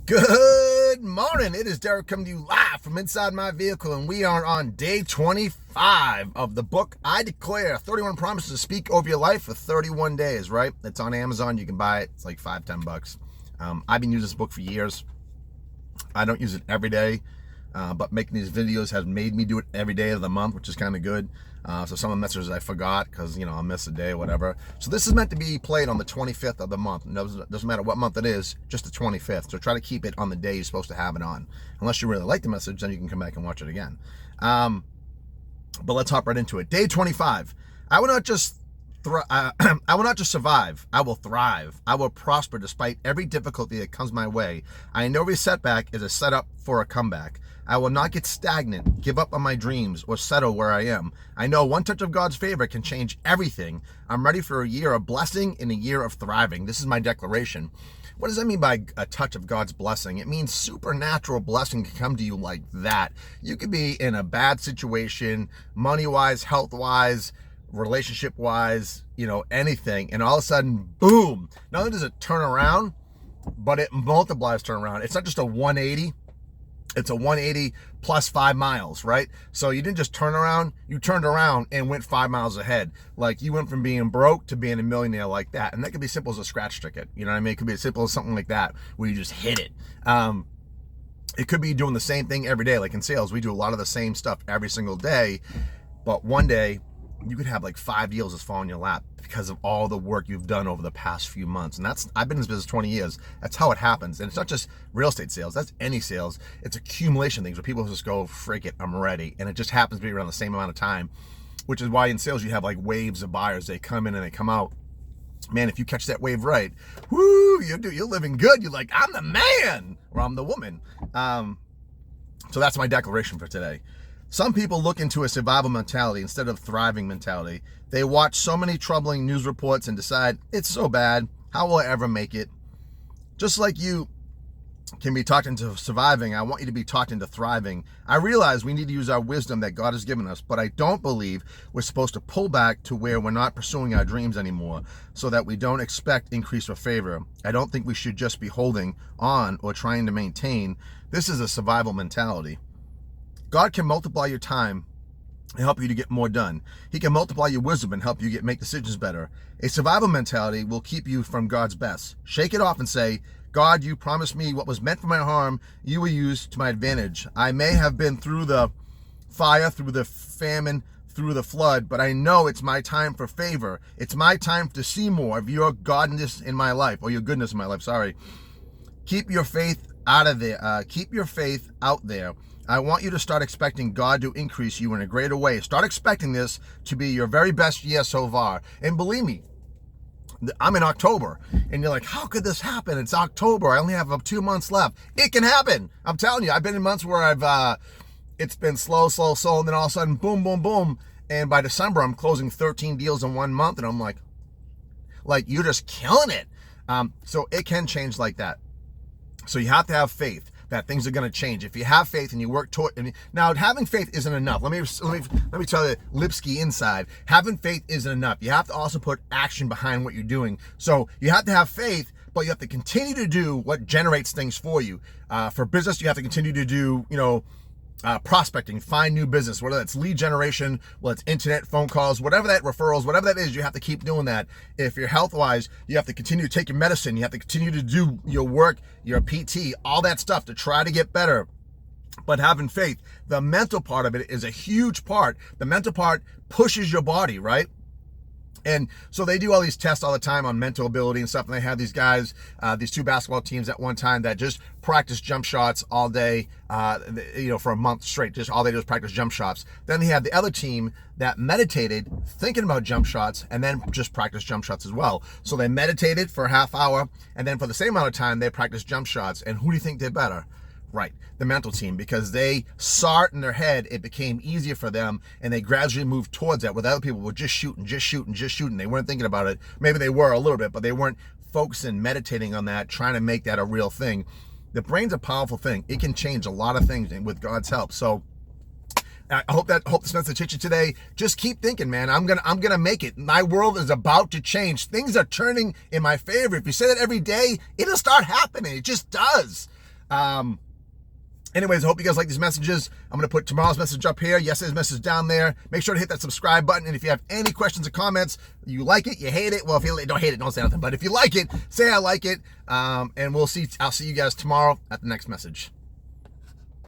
Good morning. It is Deric coming to you live from inside my vehicle, and we are on day 25 of the book I Declare 31 Promises to Speak Over Your Life for 31 days, right? It's on Amazon. You can buy it. It's like $5-10. I've been using this book for years. I don't use it every day, but making these videos has made me do it every day of the month, which is kind of good. So some of the messages I forgot because, I'll miss a day or whatever. So this is meant to be played on the 25th of the month. It doesn't matter what month it is, just the 25th. So try to keep it on the day you're supposed to have it on. Unless you really like the message, then you can come back and watch it again. But let's hop right into it. Day 25. I will not just survive. I will thrive. I will prosper despite every difficulty that comes my way. I know every setback is a setup for a comeback. I will not get stagnant, give up on my dreams, or settle where I am. I know one touch of God's favor can change everything. I'm ready for a year of blessing and a year of thriving. This is my declaration. What does that mean by a touch of God's blessing? It means supernatural blessing can come to you like that. You could be in a bad situation, money-wise, health-wise, relationship-wise, anything, and all of a sudden, boom! Not only does it turn around, but it multiplies turn around. It's not just a 180. It's a 180 plus 5 miles, right? So you didn't just turn around, you turned around and went 5 miles ahead. Like you went from being broke to being a millionaire like that. And that could be simple as a scratch ticket. You know what I mean? It could be as simple as something like that where you just hit it. It could be doing the same thing every day. Like in sales, we do a lot of the same stuff every single day. But one day you could have like 5 deals just fall in your lap because of all the work you've done over the past few months. And I've been in this business 20 years. That's how it happens. And it's not just real estate sales. That's any sales. It's accumulation things where people just go, freak it, I'm ready. And it just happens to be around the same amount of time, which is why in sales you have like waves of buyers. They come in and they come out. Man, if you catch that wave right, whoo, you're living good. You're like, I'm the man, or I'm the woman. So that's my declaration for today. Some people look into a survival mentality instead of thriving mentality. They watch so many troubling news reports and decide, it's so bad, how will I ever make it? Just like you can be talked into surviving, I want you to be talked into thriving. I realize we need to use our wisdom that God has given us, but I don't believe we're supposed to pull back to where we're not pursuing our dreams anymore so that we don't expect increase or favor. I don't think we should just be holding on or trying to maintain. This is a survival mentality. God can multiply your time and help you to get more done. He can multiply your wisdom and help you make decisions better. A survival mentality will keep you from God's best. Shake it off and say, God, you promised me what was meant for my harm, you will use to my advantage. I may have been through the fire, through the famine, through the flood, but I know it's my time for favor. It's my time to see more of your godness in my life, or your goodness in my life, sorry. Keep your faith out of there. Keep your faith out there. I want you to start expecting God to increase you in a greater way. Start expecting this to be your very best year so far. And believe me, I'm in October. And you're like, how could this happen? It's October. I only have 2 months left. It can happen. I'm telling you, I've been in months where it's been slow, and then all of a sudden, boom, boom, boom. And by December, I'm closing 13 deals in 1 month. And I'm like, you're just killing it. So it can change like that. So you have to have faith that things are going to change. If you have faith and you work toward, now having faith isn't enough. Let me tell you, Lipski inside, having faith isn't enough. You have to also put action behind what you're doing. So you have to have faith, but you have to continue to do what generates things for you. For business, you have to continue to do, prospecting, find new business, whether that's lead generation, whether it's internet, phone calls, whatever that referrals, whatever that is, you have to keep doing that. If you're health-wise, you have to continue to take your medicine. You have to continue to do your work, your PT, all that stuff to try to get better. But having faith, the mental part of it is a huge part. The mental part pushes your body, right? And so they do all these tests all the time on mental ability and stuff. And they have these guys, these 2 basketball teams at one time that just practice jump shots all day, for a month straight. Just all they do is practice jump shots. Then they had the other team that meditated, thinking about jump shots, and then just practice jump shots as well. So they meditated for a half hour, and then for the same amount of time, they practiced jump shots. And who do you think did better? Right, the mental team, because they saw it in their head, it became easier for them, and they gradually moved towards that, where the other people were just shooting. They weren't thinking about it. Maybe they were a little bit, but they weren't focusing, meditating on that, trying to make that a real thing. The brain's a powerful thing. It can change a lot of things with God's help. So I hope this message hit you today. Just keep thinking, man. I'm gonna make it. My world is about to change. Things are turning in my favor. If you say that every day, it'll start happening. It just does. Anyways, I hope you guys like these messages. I'm going to put tomorrow's message up here, yesterday's message down there. Make sure to hit that subscribe button. And if you have any questions or comments, you like it, you hate it. Well, if you don't hate it, don't say nothing. But if you like it, say I like it. And I'll see you guys tomorrow at the next message.